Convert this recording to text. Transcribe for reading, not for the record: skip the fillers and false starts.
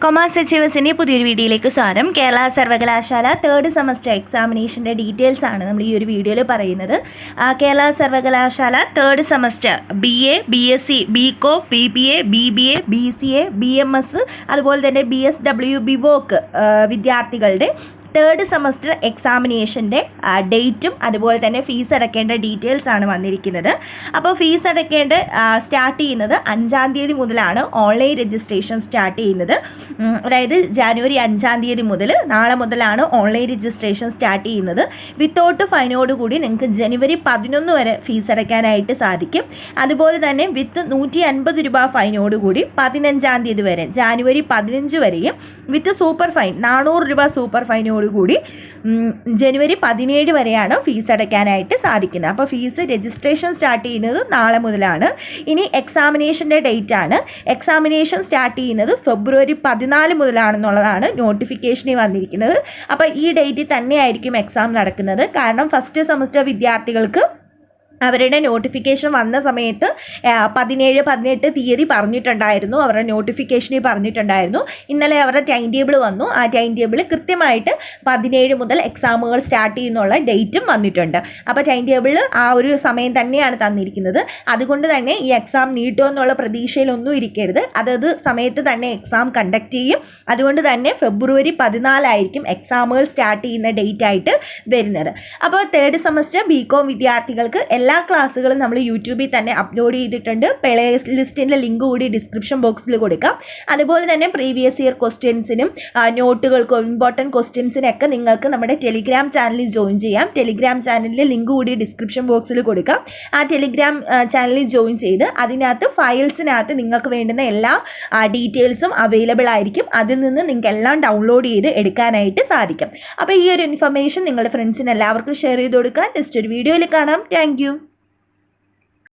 Commerce അച്ചീവേഴ്സിൻ്റെ പുതിയൊരു വീഡിയോയിലേക്ക് സ്വാഗതം. കേരള സർവകലാശാല തേർഡ് സെമസ്റ്റർ എക്സാമിനേഷൻ്റെ ഡീറ്റെയിൽസ് ആണ് നമ്മൾ ഈ ഒരു വീഡിയോയിൽ പറയുന്നത്. കേരള സർവകലാശാല third semester BA, BSc, BCom, PPA, BBA, BCA, BMS അതുപോലെ തന്നെ BSW, BVoc വിദ്യാർത്ഥികളുടെ തേർഡ് സെമസ്റ്റർ എക്സാമിനേഷൻ്റെ ഡേറ്റും അതുപോലെ തന്നെ ഫീസ് അടയ്ക്കേണ്ട ഡീറ്റെയിൽസ് ആണ് വന്നിരിക്കുന്നത്. അപ്പോൾ ഫീസ് അടയ്ക്കേണ്ട സ്റ്റാർട്ട് ചെയ്യുന്നത് 5-ാം തീയതി മുതലാണ് ഓൺലൈൻ രജിസ്ട്രേഷൻ സ്റ്റാർട്ട് ചെയ്യുന്നത്. അതായത് ജാനുവരി 5-ാം തീയതി മുതൽ നാളെ മുതലാണ് ഓൺലൈൻ രജിസ്ട്രേഷൻ സ്റ്റാർട്ട് ചെയ്യുന്നത്. വിത്തൗട്ട് ഫൈനോടുകൂടി നിങ്ങൾക്ക് ജനുവരി 11 വരെ ഫീസ് അടയ്ക്കാനായിട്ട് സാധിക്കും. അതുപോലെ തന്നെ വിത്ത് 150 രൂപ ഫൈനോടുകൂടി 15-ാം തീയതി വരെ ജാനുവരി 15 വരെയും വിത്ത് സൂപ്പർ ഫൈൻ 400 രൂപ സൂപ്പർ ഫൈനോട് കൂടി ജനുവരി 17 വരെയാണ് ഫീസ് അടയ്ക്കാനായിട്ട് സാധിക്കുന്നത്. അപ്പോൾ ഫീസ് രജിസ്ട്രേഷൻ സ്റ്റാർട്ട് ചെയ്യുന്നത് നാളെ മുതലാണ്. ഇനി എക്സാമിനേഷൻ്റെ ഡേറ്റ് ആണ്. എക്സാമിനേഷൻ സ്റ്റാർട്ട് ചെയ്യുന്നത് ഫെബ്രുവരി 14 മുതലാണെന്നുള്ളതാണ് നോട്ടിഫിക്കേഷനിൽ വന്നിരിക്കുന്നത്. അപ്പോൾ ഈ ഡേറ്റിൽ തന്നെയായിരിക്കും എക്സാം നടക്കുന്നത്. കാരണം ഫസ്റ്റ് സെമസ്റ്റർ വിദ്യാർത്ഥികൾക്ക് അവരുടെ നോട്ടിഫിക്കേഷൻ വന്ന സമയത്ത് 17-18 തീയതി പറഞ്ഞിട്ടുണ്ടായിരുന്നു. അവരുടെ നോട്ടിഫിക്കേഷനിൽ പറഞ്ഞിട്ടുണ്ടായിരുന്നു. ഇന്നലെ അവരുടെ ടൈം ടേബിൾ വന്നു. ആ ടൈം ടേബിൾ കൃത്യമായിട്ട് 17 മുതൽ എക്സാമുകൾ സ്റ്റാർട്ട് ചെയ്യുന്നുള്ള ഡേറ്റും വന്നിട്ടുണ്ട്. അപ്പോൾ ടൈം ടേബിൾ ആ ഒരു സമയം തന്നെയാണ് തന്നിരിക്കുന്നത്. അതുകൊണ്ട് തന്നെ ഈ എക്സാം നീട്ടുമെന്നുള്ള പ്രതീക്ഷയിലൊന്നും ഇരിക്കരുത്. അതത് സമയത്ത് തന്നെ എക്സാം കണ്ടക്ട് ചെയ്യും. അതുകൊണ്ട് തന്നെ ഫെബ്രുവരി 14 ആയിരിക്കും എക്സാമുകൾ സ്റ്റാർട്ട് ചെയ്യുന്ന ഡേറ്റ് ആയിട്ട് വരുന്നത്. അപ്പോൾ തേർഡ് സെമസ്റ്റർ BCom വിദ്യാർത്ഥികൾക്ക് എല്ലാ ക്ലാസ്സുകളും നമ്മൾ യൂട്യൂബിൽ തന്നെ അപ്ലോഡ് ചെയ്തിട്ടുണ്ട്. പ്ലേ ലിസ്റ്റിൻ്റെ ലിങ്ക് കൂടി ഡിസ്ക്രിപ്ഷൻ ബോക്സിൽ കൊടുക്കാം. അതുപോലെ തന്നെ പ്രീവിയസ് ഇയർ ക്വസ്റ്റ്യൻസിനും നോട്ടുകൾക്കും ഇമ്പോർട്ടൻറ്റ് ക്വസ്റ്റ്യൻസിനൊക്കെ നിങ്ങൾക്ക് നമ്മുടെ ടെലിഗ്രാം ചാനലിൽ ജോയിൻ ചെയ്യാം. ടെലിഗ്രാം ചാനലിലെ ലിങ്ക് കൂടി ഡിസ്ക്രിപ്ഷൻ ബോക്സിൽ കൊടുക്കാം. ആ ടെലിഗ്രാം ചാനലിൽ ജോയിൻ ചെയ്ത് അതിനകത്ത് ഫയൽസിനകത്ത് നിങ്ങൾക്ക് വേണ്ടുന്ന എല്ലാ ഡീറ്റെയിൽസും അവൈലബിൾ ആയിരിക്കും. അതിൽ നിന്ന് നിങ്ങൾക്ക് എല്ലാം ഡൗൺലോഡ് ചെയ്ത് എടുക്കാനായിട്ട് സാധിക്കും. അപ്പോൾ ഈ ഒരു ഇൻഫർമേഷൻ നിങ്ങളുടെ ഫ്രണ്ട്സിന് എല്ലാവർക്കും ഷെയർ ചെയ്ത് കൊടുക്കാൻ നെക്സ്റ്റ് ഒരു വീഡിയോയിൽ കാണാം. Thank you.